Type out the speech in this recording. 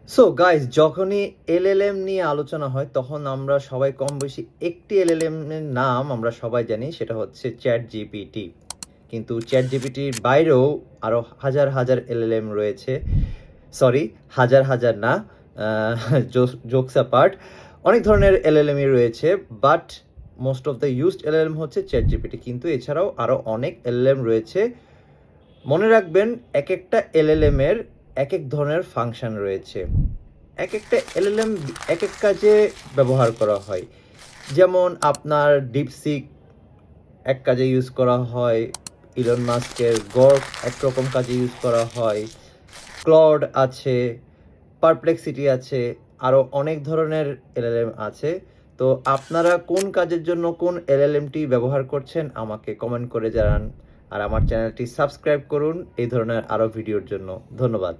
So guys, যখনই LLM নিয়ে আলোচনা হয় তখন আমরা সবাই কম বেশি একটি এলএলএম এর নাম আমরা সবাই জানি, সেটা হচ্ছে চ্যাট জিপিটি। কিন্তু চ্যাট জিপিটির বাইরেও আরও হাজার হাজার এলএলএম রয়েছে। সরি, হাজার হাজার না, জোকস অ্যাপার্ট, অনেক ধরনের এলএলএমই রয়েছে, but most of the used LLM হচ্ছে চ্যাট জিপিটি। কিন্তু এছাড়াও আরও অনেক এলএলএম রয়েছে। মনে রাখবেন, এক একটা এলএলএম এর এক এক ধরনের ফাংশন রয়েছে। এক একটা এলএলএম এক এক কাজে ব্যবহার করা হয়। যেমন আপনার ডিপসিক এক কাজে ইউজ করা হয়, ইলন মাস্কের গর্ক একরকম কাজে ইউজ করা হয়, ক্লড আছে, পারপ্লেক্সিটি আছে, আরও অনেক ধরনের এলএলএম আছে। তো আপনারা কোন কাজের জন্য কোন এলএলএমটি ব্যবহার করছেন আমাকে কমেন্ট করে জানান। আর আমার চ্যানেলটি সাবস্ক্রাইব করুন এই ধরনের আরও ভিডিওর জন্য। ধন্যবাদ।